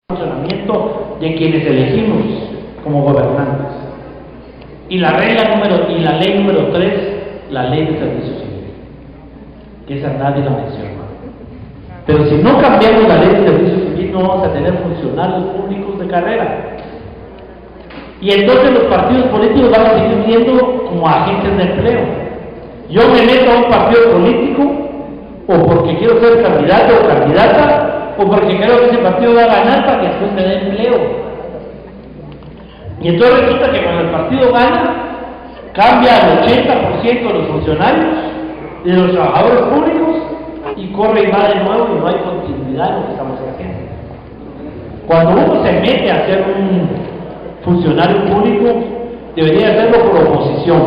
funcionamiento de quienes elegimos como gobernantes. Y la ley número 3, la ley de servicio civil, que esa nadie la menciona. Pero si no cambiamos la ley de servicio civil, no vamos a tener funcionarios públicos de carrera. Y entonces los partidos políticos van a seguir siendo como agentes de empleo. Yo me meto a un partido político o porque quiero ser candidato o candidata, o porque creo que ese partido va a ganar para que después me dé empleo. Y entonces resulta que cuando el partido gana, cambia al 80% de los funcionarios, de los trabajadores públicos, y corre y va de nuevo y no hay continuidad en lo que estamos haciendo. Cuando uno se mete a ser un funcionario público, debería hacerlo por oposición.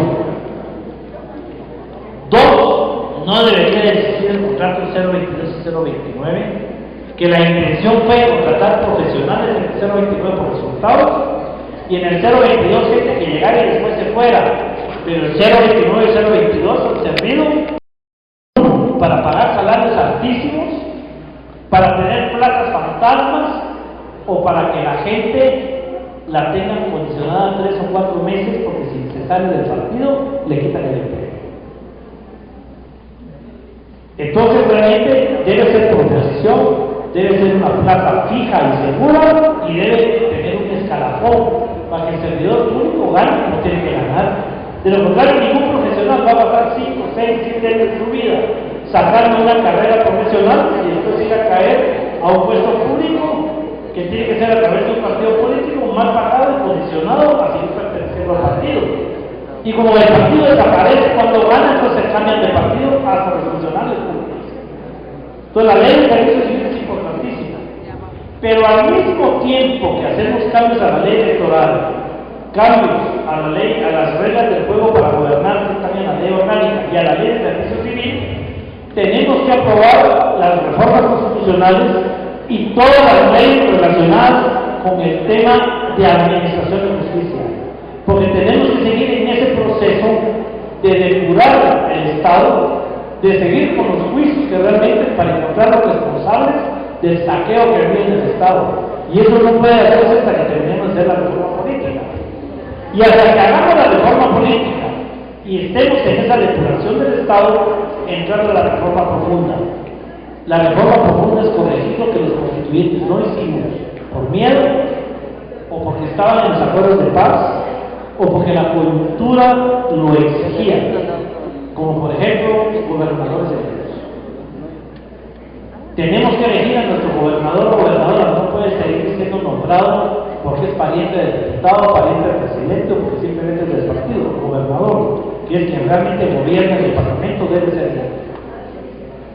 2, no debería existir el contrato 022 y 029, que la intención fue contratar profesionales en el 029 por resultados, y en el 022 gente que llegara y después se fuera, pero el 029 y 022 han servido para pagar salarios altísimos, para tener plazas fantasmas, o para que la gente la tengan condicionada 3 o 4 meses, porque si se sale del partido, le quitan el empleo. Entonces realmente debe ser por oposición, debe ser una plaza fija y segura, y debe tener un escalafón para que el servidor público gane como tiene que ganar. De lo contrario, ningún profesional va a pasar 5, 6, 7 años de su vida sacando una carrera profesional y después ir a caer a un puesto público que tiene que ser a través de un partido político mal pagado y condicionado a seguir perteneciendo al partido. Y como el partido desaparece cuando gana, entonces se cambian de partido hasta los funcionarios públicos. Entonces la ley de servicio civil es importantísima. Pero al mismo tiempo que hacemos cambios a la ley electoral, cambios a la ley, a las reglas del juego para gobernar, que están en la ley orgánica, y a la ley de servicio civil, tenemos que aprobar las reformas constitucionales y todas las leyes relacionadas con el tema de administración de justicia, porque tenemos que seguir en ese proceso de depurar el Estado, de seguir con los juicios que realmente para encontrar los responsables del saqueo que viene del Estado, y eso no puede hacerse hasta que terminemos de hacer la reforma política. Y hasta que hagamos la reforma política y estemos en esa depuración del Estado, entrar a la reforma profunda. La reforma profunda es corregir lo que los constituyentes no hicimos por miedo, o porque estaban en los acuerdos de paz, o porque la coyuntura lo exigía, como por ejemplo los gobernadores electos. Tenemos que elegir a nuestro gobernador o gobernadora, no puede seguir siendo nombrado porque es pariente del diputado, pariente del presidente, o porque simplemente es del partido. El gobernador, que es quien realmente gobierna el departamento, debe ser electo.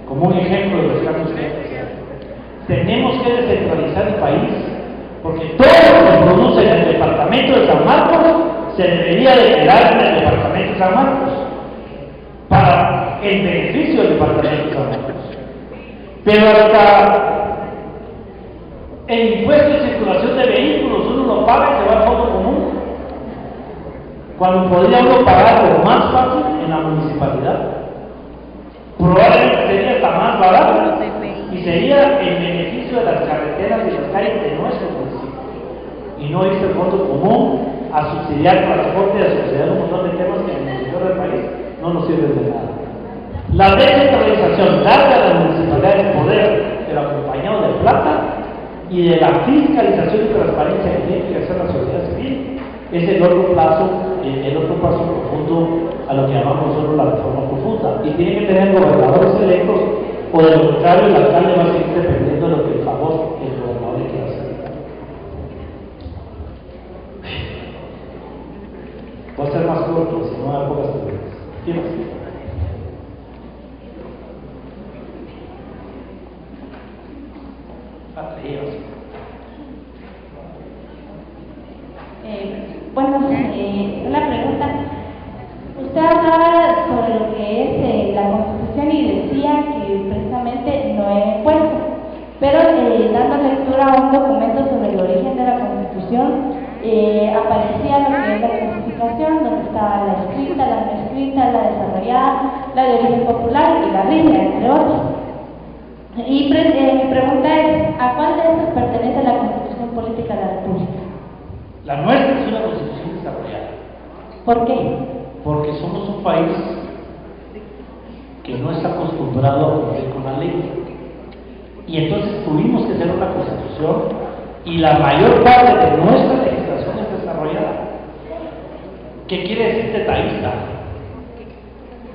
Como un ejemplo de los cambios que hay que hacer. Tenemos que descentralizar el país, porque todo lo que se produce en el departamento de San Marcos se debería de quedar en el departamento de San Marcos, para el beneficio del departamento de San Marcos. Pero hasta el impuesto de circulación de vehículos uno lo paga y se va al fondo común, cuando podría uno pagarlo más fácil en la municipalidad. Probablemente sería hasta más barato y sería en beneficio de las carreteras y las calles de nuestro municipio, y no irse al fondo común a subsidiar transporte, a subsidiar un montón de temas que en el interior del país no nos sirven de nada. La descentralización, darle a las municipalidades el poder, pero acompañado de plata, y de la fiscalización y transparencia que tiene que hacer la sociedad civil, es el otro paso profundo a lo que llamamos nosotros la reforma profunda. Y tiene que tener gobernadores electos, o de lo contrario el alcalde va a seguir dependiendo de lo que el favor el gobernador le quiera hacer. Va a ser más corto, si no hay pocas preguntas. ¿Quién más? Una pregunta. Usted hablaba sobre lo que es la Constitución y decía que precisamente no era impuesto, pero dando lectura a un documento sobre el origen de la Constitución, aparecía lo que es la clasificación, donde estaba la escrita, la no escrita, la desarrollada, la de origen popular y la rígida, entre otros. Y mi pregunta es, ¿a cuál de estas pertenece la Constitución ¿Por qué? Porque somos un país que no está acostumbrado a cumplir con la ley. Y entonces tuvimos que hacer una constitución y la mayor parte de nuestra legislación es desarrollada. ¿Qué quiere decir detaísta?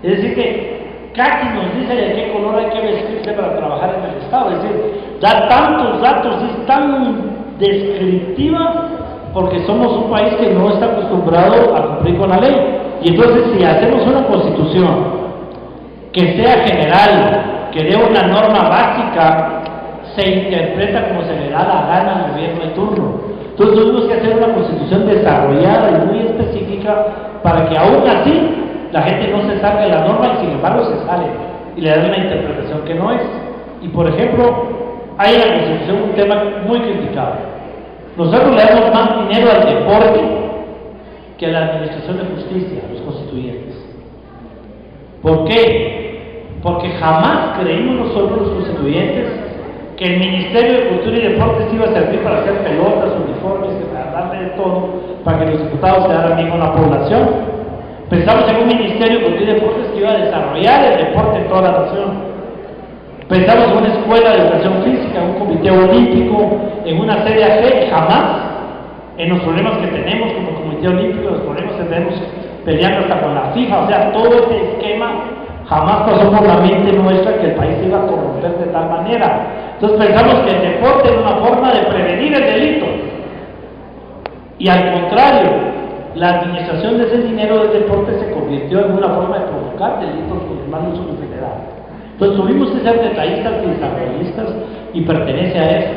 Es decir, que casi nos dice de qué color hay que vestirse para trabajar en el Estado. Es decir, da tantos datos, es tan descriptiva porque somos un país que no está acostumbrado a cumplir con la ley. Y entonces, si hacemos una constitución que sea general, que dé una norma básica, se interpreta como se le da la gana al gobierno de turno. Entonces tuvimos que hacer una constitución desarrollada y muy específica para que aún así la gente no se salga de la norma y sin embargo se sale y le dan una interpretación que no es. Y por ejemplo, hay en la constitución un tema muy criticado. Nosotros le damos más dinero al deporte que a la administración de justicia, los constituyentes. ¿Por qué? Porque jamás creímos nosotros los constituyentes que el Ministerio de Cultura y Deportes iba a servir para hacer pelotas, uniformes, para darle de todo, para que los diputados quedaran bien con la población. Pensamos en un Ministerio de Cultura y Deportes que iba a desarrollar el deporte en toda la nación. Pensamos en una escuela de educación física, en un comité olímpico, en una serie AG, y jamás, en los problemas que tenemos como comité olímpico, los problemas que tenemos peleando hasta con la FIFA, o sea, todo ese esquema jamás pasó por la mente nuestra que el país se iba a corromper de tal manera. Entonces pensamos que el deporte era una forma de prevenir el delito. Y al contrario, la administración de ese dinero del deporte se convirtió en una forma de provocar delitos con el mal uso que se le da. Entonces tuvimos que ser detallistas y desarrollistas y pertenece a eso.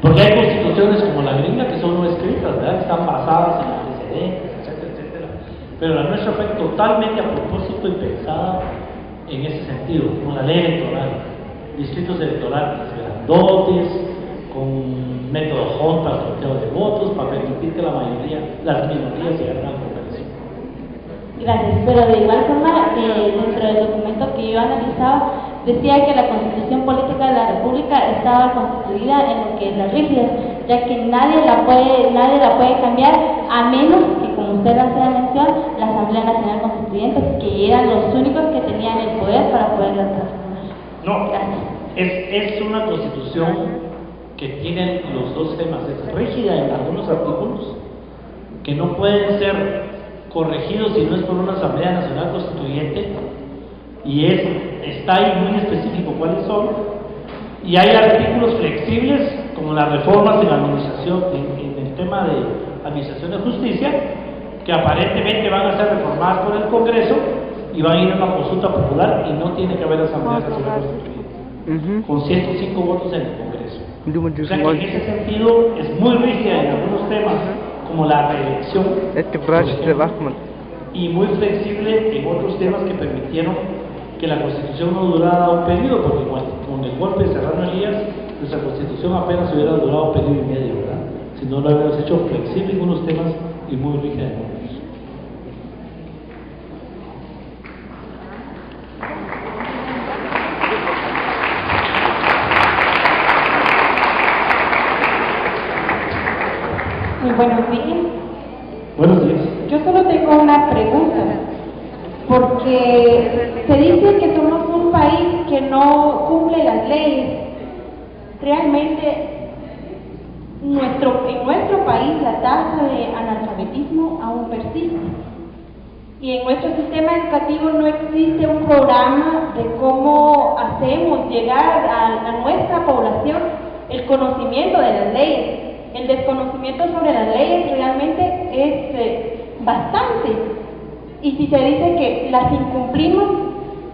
Porque hay constituciones como la gringa que son no escritas, ¿verdad? Que están basadas en antecedentes, etcétera, etcétera. Pero la nuestra fue totalmente a propósito y pensada en ese sentido, como la ley electoral. Distritos electorales grandotes, con método Hunt para el sorteo de votos, para permitir que la mayoría, las minorías llegaran al Congreso. Gracias, pero de igual forma, dentro del documento que yo analizaba, decía que la Constitución Política de la República estaba constituida en lo que es la rígida, ya que nadie la puede cambiar, a menos que, como usted hacía mención, la Asamblea Nacional Constituyente, que eran los únicos que tenían el poder para poderla transformar. No, es una constitución que tiene los dos temas, es rígida en algunos artículos que no pueden ser corregidos si no es por una Asamblea Nacional Constituyente, y está ahí muy específico cuáles son, y hay artículos flexibles como las reformas en la administración, en el tema de administración de justicia, que aparentemente van a ser reformadas por el Congreso y van a ir a una consulta popular y no tiene que haber Asamblea Nacional Constituyente, con 105 votos en el Congreso. O sea que en ese sentido es muy rígida en algunos temas, como la reelección, y muy flexible en otros temas que permitieron que la Constitución no durara un periodo, porque con el golpe de Serrano Elías, nuestra Constitución apenas hubiera durado un periodo y medio, ¿verdad? Si no lo hubiéramos hecho flexible en unos temas y muy rígida en otros. Muy buenos días. Buenos días. Yo solo tengo una pregunta, porque se dice que somos un país que no cumple las leyes. Realmente, en nuestro país la tasa de analfabetismo aún persiste. Y en nuestro sistema educativo no existe un programa de cómo hacemos llegar a nuestra población el conocimiento de las leyes. El desconocimiento sobre las leyes realmente es bastante. Y si se dice que las incumplimos,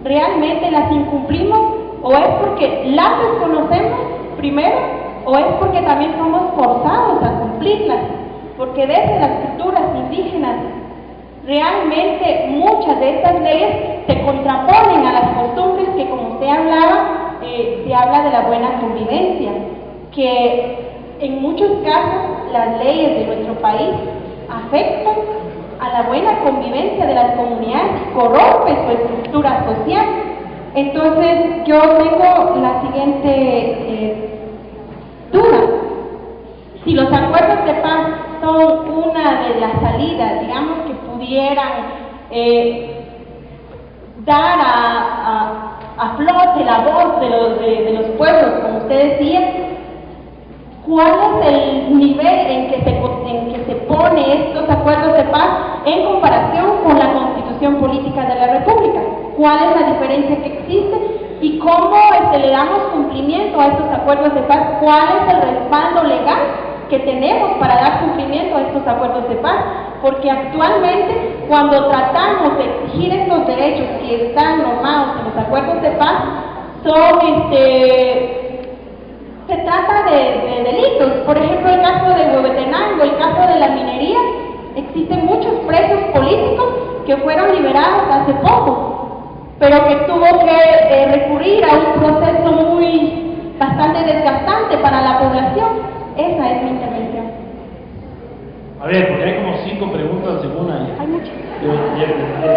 realmente las incumplimos, o es porque las desconocemos primero, o es porque también somos forzados a cumplirlas. Porque desde las culturas indígenas, realmente muchas de estas leyes se contraponen a las costumbres que, como usted hablaba, se habla de la buena convivencia, que en muchos casos las leyes de nuestro país afectan a la buena convivencia de las comunidades, corrompe su estructura social. Entonces yo tengo la siguiente duda: si los acuerdos de paz son una de las salidas, digamos, que pudieran dar a flote la voz de los pueblos, como usted decía. ¿Cuál es el nivel en que se pone estos acuerdos de paz en comparación con la Constitución Política de la República? ¿Cuál es la diferencia que existe? ¿Y cómo le damos cumplimiento a estos acuerdos de paz? ¿Cuál es el respaldo legal que tenemos para dar cumplimiento a estos acuerdos de paz? Porque actualmente, cuando tratamos de exigir estos derechos que están normados en los acuerdos de paz, se trata de delitos. Por ejemplo, el caso de Huehuetenango, el caso de la minería. Existen muchos presos políticos que fueron liberados hace poco, pero que tuvo que recurrir a un proceso bastante desgastante para la población. Esa es mi intervención. A ver, porque hay como 5 preguntas en una. Hay muchas.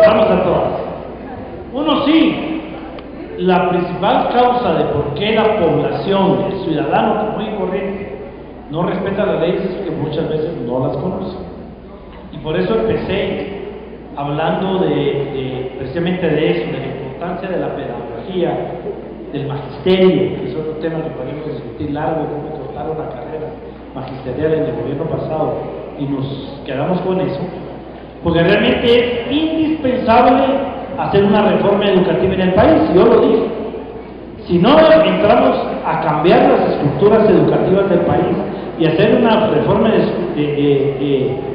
Vamos a todas. Uno, sí. La principal causa de por qué la población, el ciudadano común y corriente, no respeta las leyes es que muchas veces no las conoce. Y por eso empecé hablando precisamente de eso, de la importancia de la pedagogía, del magisterio, que es otro tema que podemos discutir largo, cómo cortaron la carrera magisterial en el gobierno pasado, y nos quedamos con eso, porque realmente es indispensable hacer una reforma educativa en el país. Yo lo dije, si no entramos a cambiar las estructuras educativas del país y hacer una reforma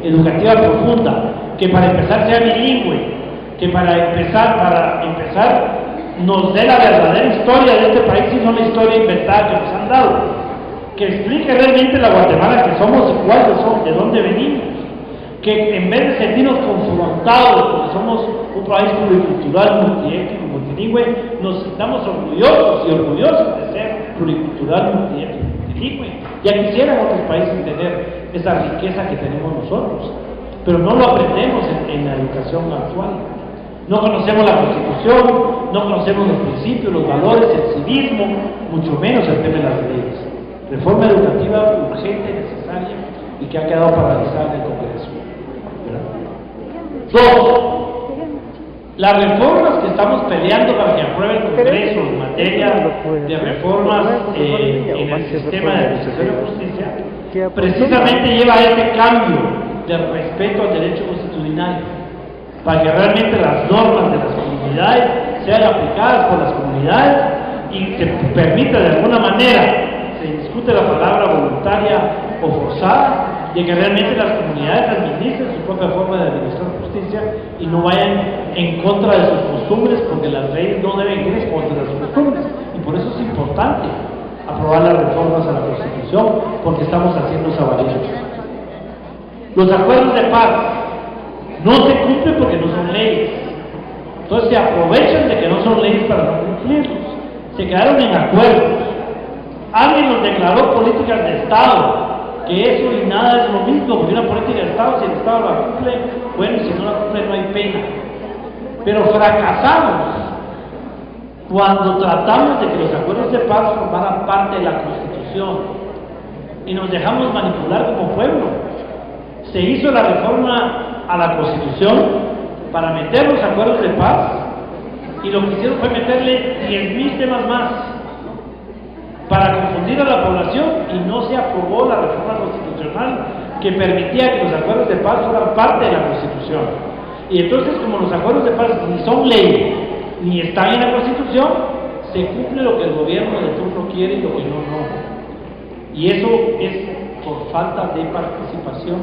educativa profunda, que para empezar sea bilingüe, que para empezar nos dé la verdadera historia de este país y no la historia inventada que nos han dado, que explique realmente la Guatemala que somos y cuáles son, de dónde venimos, que en vez de sentirnos confrontados porque somos un país pluricultural, multiétnico, multilingüe, nos sintamos orgullosos y orgullosos de ser pluricultural, multiétnico, multilingüe. Ya quisieran otros países tener esa riqueza que tenemos nosotros, pero no lo aprendemos en la educación actual. No conocemos la Constitución, no conocemos los principios, los valores, el civismo, mucho menos el tema de las leyes. Reforma educativa urgente, necesaria y que ha quedado paralizada en el Congreso. Dos, las reformas que estamos peleando para que apruebe el Congreso en materia de reformas en el sistema de administración de justicia, precisamente lleva a ese cambio de respeto al derecho constitucional, para que realmente las normas de las comunidades sean aplicadas por las comunidades y se permita de alguna manera, se discute la palabra voluntaria o forzada, de que realmente las comunidades administren su propia forma de administrar justicia y no vayan en contra de sus costumbres, porque las leyes no deben ir en contra de sus costumbres. Y por eso es importante aprobar las reformas a la Constitución, porque estamos haciendo sabalillos. Los acuerdos de paz no se cumplen porque no son leyes. Entonces se aprovechan de que no son leyes para no cumplirlos. Se quedaron en acuerdos. Alguien nos declaró políticas de Estado, que eso y nada es lo mismo, porque una política de Estado, si el Estado la cumple, bueno, si no la cumple no hay pena. Pero fracasamos cuando tratamos de que los acuerdos de paz formaran parte de la Constitución y nos dejamos manipular como pueblo. Se hizo la reforma a la Constitución para meter los acuerdos de paz y lo que hicieron fue meterle 10.000 temas más para confundir a la población, y no se aprobó la reforma constitucional que permitía que los acuerdos de paz fueran parte de la Constitución. Y entonces, como los acuerdos de paz ni son ley ni están en la Constitución, se cumple lo que el gobierno de turno quiere y lo que no. Y eso es por falta de participación,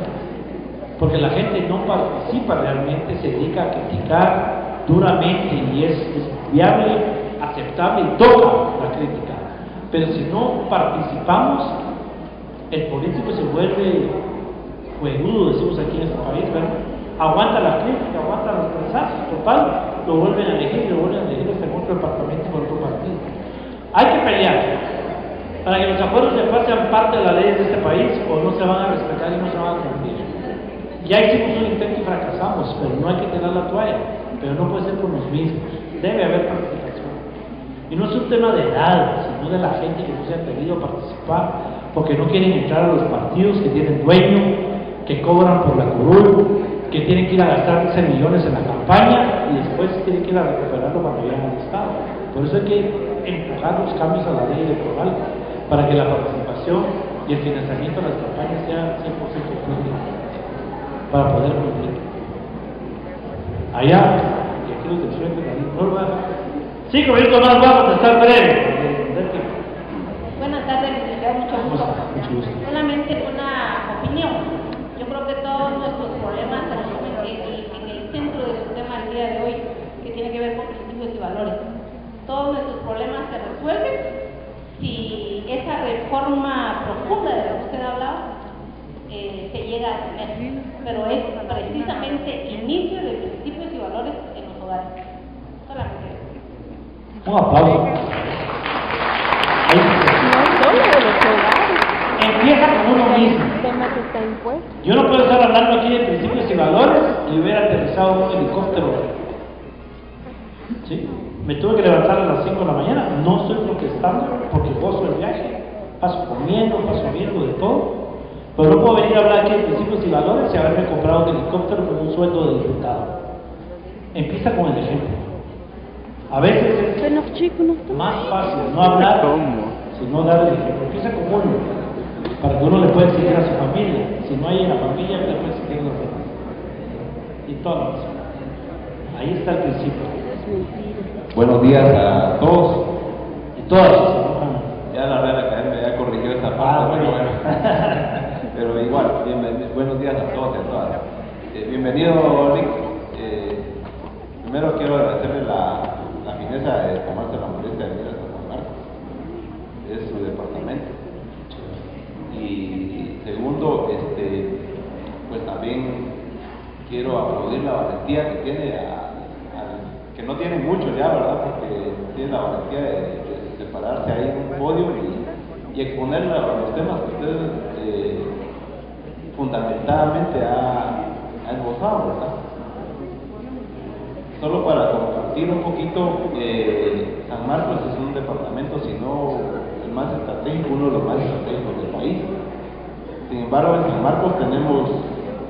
porque la gente no participa realmente, se dedica a criticar duramente, y es viable, aceptable y toca la crítica. Pero si no participamos, el político se vuelve juegudo, decimos aquí en este país, ¿verdad? Aguanta la crítica, aguanta los mensajes, total, lo vuelven a elegir hasta en otro departamento y por otro partido. Hay que pelear para que los acuerdos de paz sean parte de las leyes de este país, o no se van a respetar y no se van a cumplir. Ya hicimos un intento y fracasamos, pero no hay que tirar la toalla, pero no puede ser por los mismos, debe haber participación. Y no es un tema de edad, sino de la gente que no se ha pedido participar, porque no quieren entrar a los partidos que tienen dueño, que cobran por la curul, que tienen que ir a gastar 15 millones en la campaña y después tienen que ir a recuperarlo cuando llegan al Estado. Por eso hay que empujar los cambios a la ley electoral para que la participación y el financiamiento de las campañas sea 100% público, para poder cumplir. Allá, y aquí los del frente de la norma. 5 minutos más, vamos a estar breve. Buenas tardes, licenciado, mucho gusto. Mucho gusto. Solamente una opinión. Yo creo que todos nuestros problemas se resumen en el centro de su tema del día de hoy, que tiene que ver con principios y valores. Todos nuestros problemas se resuelven si esa reforma profunda de la que usted hablaba se llega a tener. Pero es precisamente inicio de principios y valores en los hogares. Solamente eso. Un aplauso. Empieza con uno mismo. Yo no puedo estar hablando aquí de principios y valores y hubiera aterrizado un helicóptero. ¿Sí? Me tuve que levantar a las 5 de la mañana. No estoy protestando porque gozo el viaje. Paso comiendo, paso viendo de todo. Pero no puedo venir a hablar aquí de principios y valores y haberme comprado un helicóptero con un sueldo de diputado. Empieza con el ejemplo. A veces es más fácil no hablar, sino dar el ejemplo. Empieza con uno, para que uno le pueda exigir a su familia. Si no hay en la familia, le puede exigir a los demás. Y todos. Ahí está el principio. Buenos días a todos. Y todas. Ya la Real Academia ya corrigió esa parte, pero bueno. Pero igual, buenos días a todos y a todas. Bienvenido, Rick. Primero quiero agradecerle la fineza de tomarse la molestia de venir a San Marcos. Es su departamento. Y segundo, pues también quiero aplaudir la valentía que tiene que no tiene mucho ya, ¿verdad? Porque tiene la valentía de pararse ahí en un podio y exponer los temas que usted fundamentadamente ha esbozado, ¿verdad? Solo para compartir un poquito, San Marcos es un departamento, si no el más estratégico, uno de los más estratégicos del país. Sin embargo, en San Marcos tenemos,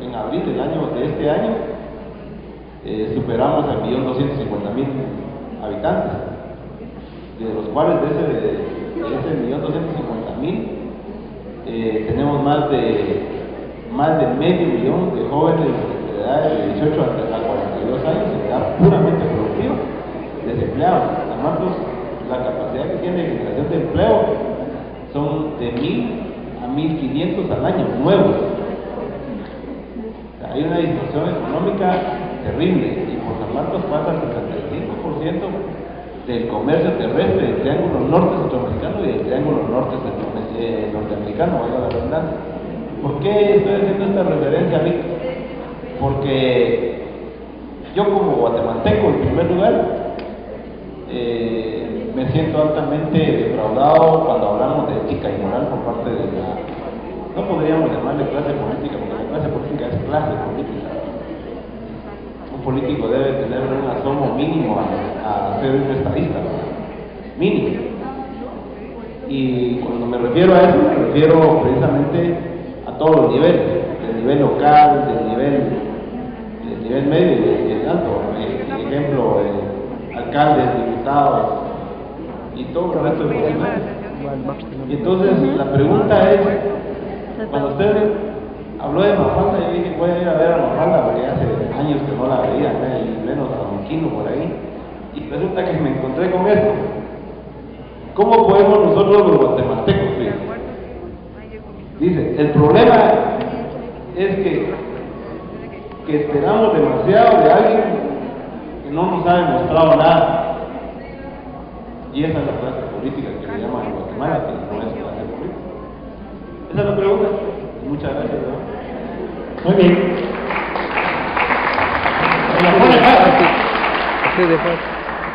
en abril de este año, superamos el 1.250.000 habitantes, de los cuales de ese 1.250.000 tenemos más de medio millón de jóvenes de edad de 18 a 42 años en edad puramente productiva, desempleados. San Marcos, la capacidad que tiene de generación de empleo son de 1.000 a 1.500 al año, nuevos. Hay una distorsión económica terrible y por San Marcos pasa el 75% del comercio terrestre del Triángulo Norte Centroamericano y del Triángulo Norte Norteamericano, vaya la redundancia. ¿Por qué estoy haciendo esta referencia a mí? Porque yo como guatemalteco, en primer lugar, me siento altamente defraudado cuando hablamos de ética y moral por parte de no podríamos llamarle clase política, porque la clase política es clase política. Un político debe tener un asomo mínimo a ser un estadista, mínimo. Y cuando me refiero a eso, me refiero precisamente a todos los niveles, del nivel local, del nivel medio y del alto. Por ejemplo, alcaldes, diputados y todo el resto de funcionarios. Y entonces la pregunta es, cuando usted habló de Mafalda, yo dije voy a ir a ver a Mafalda porque hace años que no la veía, y menos a Don Quino por ahí, y resulta que me encontré con esto. ¿Cómo podemos nosotros los guatemaltecos? Dice, el problema es que esperamos demasiado de alguien que no nos ha demostrado nada. Y esa es la clase política que le llaman en Guatemala, que no es clase política. Esa es la pregunta. Muchas gracias, ¿verdad? Muy bien.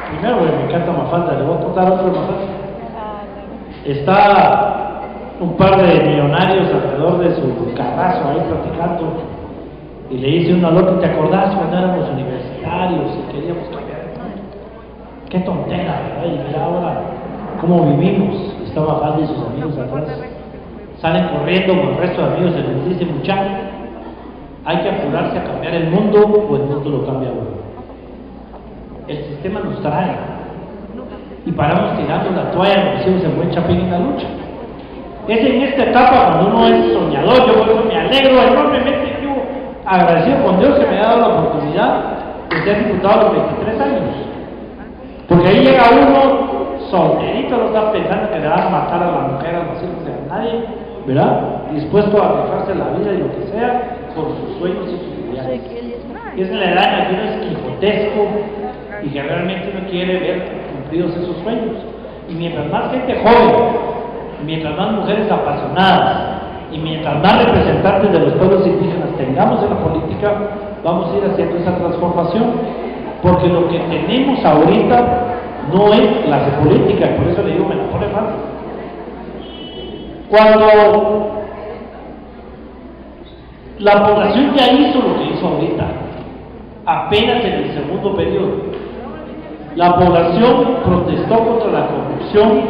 Primero, me encanta Mafalda, le voy a contar otro Mafalda. Está un par de millonarios alrededor de su carrazo ahí platicando y le dice uno al otro, ¿te acordás cuando éramos universitarios y queríamos cambiar el mundo? Qué tontera, ¿verdad? Y mira ahora cómo vivimos. Está Mafalda y sus amigos atrás. Salen corriendo con el resto de amigos y les dice, muchachos, Hay que apurarse a cambiar el mundo o el mundo lo cambia uno. El sistema nos trae y paramos tirando la toalla, como decimos en buen chapín en la lucha. Es en esta etapa cuando uno es soñador. Yo por eso me alegro enormemente, yo agradecido con Dios que me ha dado la oportunidad de ser diputado a los 23 años. Porque ahí llega uno solterito, no está pensando que le va a matar a la mujer, a los hijos, a nadie, ¿verdad? Dispuesto a dejarse la vida y lo que sea por sus sueños y sus ideales. Es la edad en la que uno es quijotesco y que realmente uno quiere ver cumplidos esos sueños. Y mientras más gente joven, mientras más mujeres apasionadas y mientras más representantes de los pueblos indígenas tengamos en la política, vamos a ir haciendo esa transformación, porque lo que tenemos ahorita no es clase política, y por eso le digo, me la pone fácil. Cuando la población ya hizo lo que hizo ahorita, apenas en el segundo periodo, la población protestó contra la corrupción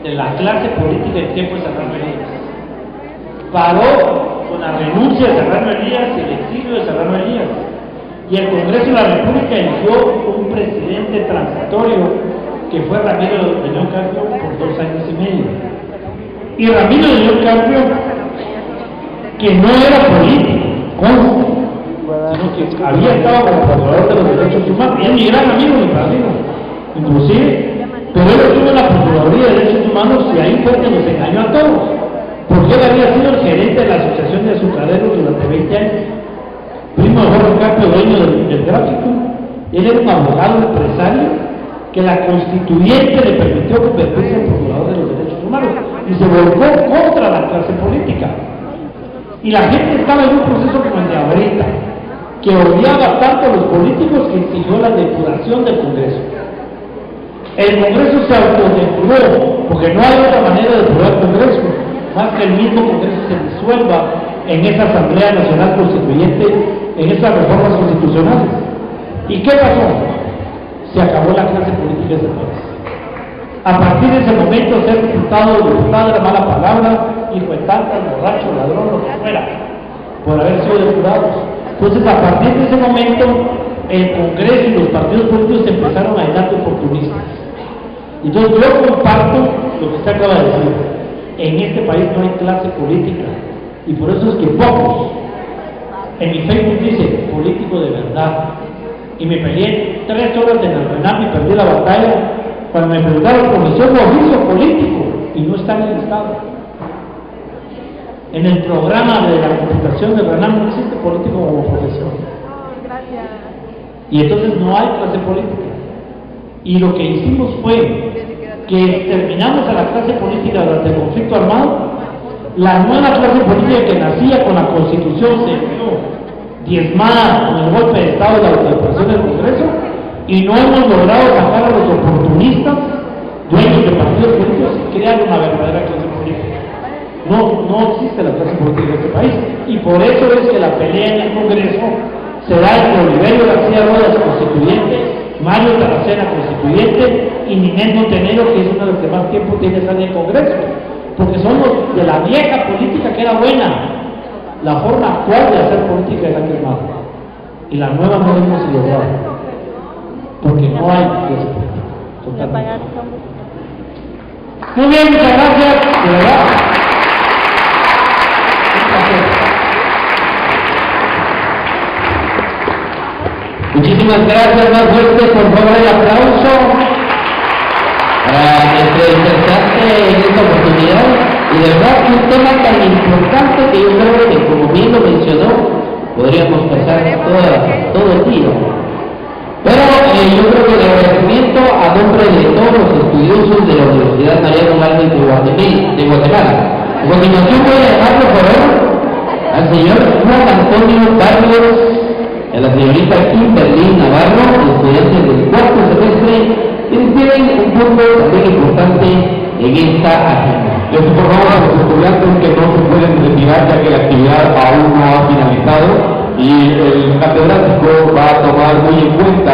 de la clase política en tiempo de Serrano Elías. Paró con la renuncia de Serrano Elías y el exilio de Serrano Elías. Y el Congreso de la República eligió un presidente transitorio que fue Ramiro de León Carpio por 2 años y medio. Y Ramiro de León Carpio, que no era político, sino que había estado como procurador de los derechos humanos, y es mi gran amigo, mi padrino, inclusive, pero él estuvo en la Procuraduría de Derechos Humanos y ahí fue que nos engañó a todos, porque él había sido el gerente de la Asociación de Azucareros durante 20 años. Primo de Jorge Carpio, dueño del gráfico. Él era un abogado empresario que la constituyente le permitió convertirse en procurador de los derechos humanos y se volcó contra la clase política. Y la gente estaba en un proceso como el de ahorita, que odiaba tanto a los políticos que exigió la depuración del Congreso. El Congreso se autodepuró, porque no hay otra manera de depurar el Congreso, más que el mismo Congreso se disuelva en esa Asamblea Nacional Constituyente, en esas reformas constitucionales. ¿Y qué pasó? Se acabó la clase política de ese país. A partir de ese momento, ser diputado o diputada era mala palabra, hijo de tantas, borracho, ladrón, lo que fuera, por haber sido depurados. Entonces, a partir de ese momento, el Congreso y los partidos políticos empezaron a llenar de oportunistas. Entonces, yo comparto lo que usted acaba de decir. En este país no hay clase política, y por eso es que pocos, en mi Facebook dice político de verdad, y me peleé 3 horas en el RENAM y perdí la batalla cuando me preguntaron comisión de oficio político, y no está en el Estado. En el programa de la computación del RENAM no existe político como profesión. Y entonces no hay clase política. Y lo que hicimos fue que exterminamos a la clase política durante el conflicto armado. La nueva clase política que nacía con la Constitución se vio diezmada con el golpe de Estado y la autodepresión del Congreso, y no hemos logrado sacar a los oportunistas, dueños de partidos políticos, y crear una verdadera clase política. No existe la clase política en este país, y por eso es que la pelea en el Congreso será entre Oliverio García Rodas, constituyente, Mario Taracena, constituyente, y Ninel Montenegro, que es uno de los que más tiempo tiene estar en el Congreso, porque son los de la vieja política que era buena. La forma actual de hacer política es la que es mala, y la nueva no hemos logrado, porque no hay clase política. Totalmente. Muy bien, muchas gracias, de verdad. Muchísimas gracias, más fuerte, por favor, el aplauso para nuestro interesante en esta oportunidad. Y de verdad que un tema tan importante que yo creo que, como bien lo mencionó, podríamos pasar todo el día. Pero yo creo que el agradecimiento a nombre de todos los estudiosos de la Universidad Mariano Márquez de Guatemala. A continuación voy a llamar por favor al señor Juan Antonio Barrios, a la señorita Kimberly Navarro, estudiantes del 4º semestre, que tienen un punto también importante en esta agenda. Les informamos a los estudiantes que no se pueden retirar ya que la actividad aún no ha finalizado y el catedrático va a tomar muy en cuenta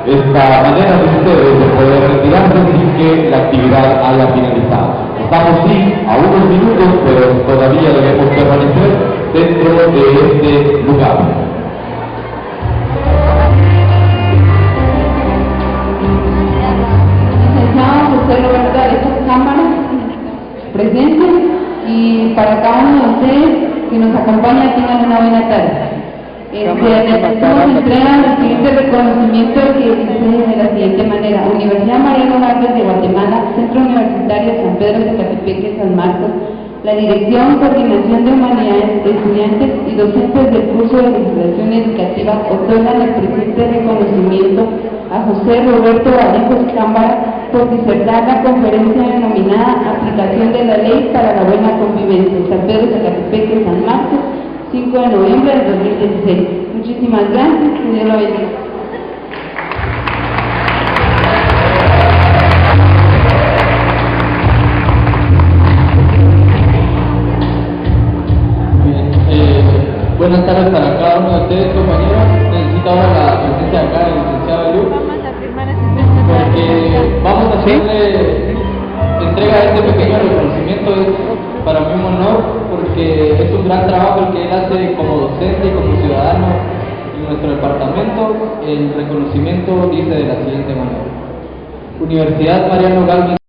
esta manera de ustedes de poder retirarse sin que la actividad haya finalizado. Estamos sí a unos minutos, pero todavía debemos permanecer dentro de este lugar. Licenciado José Roberto Alexis Cámara, presente, y para cada uno de ustedes que nos acompaña tengan una buena tarde. Hacemos entrega del siguiente reconocimiento que dice de la siguiente manera: Universidad Mariano Gálvez de Guatemala, Centro Universitario San Pedro Zacatepeque, San Marcos, la Dirección, Coordinación de Humanidades, estudiantes y docentes del curso de legislación educativa otorgan el presente reconocimiento a José Roberto Alexis Cámara por disertar la conferencia denominada Aplicación de la Ley para la Buena Convivencia, San Pedro Zacatepeque, San Marcos, 5 de noviembre del 2016. Muchísimas gracias, que Dios lo bendiga. Buenas tardes para cada uno de ustedes, compañeros. Necesito ahora la presencia acá del licenciado Eliu, porque vamos a hacerle entrega de este pequeño reconocimiento. Es para mí un honor, porque es un gran trabajo el que él hace como docente y como ciudadano en nuestro departamento. El reconocimiento dice de la siguiente manera: Universidad Mariano Gálvez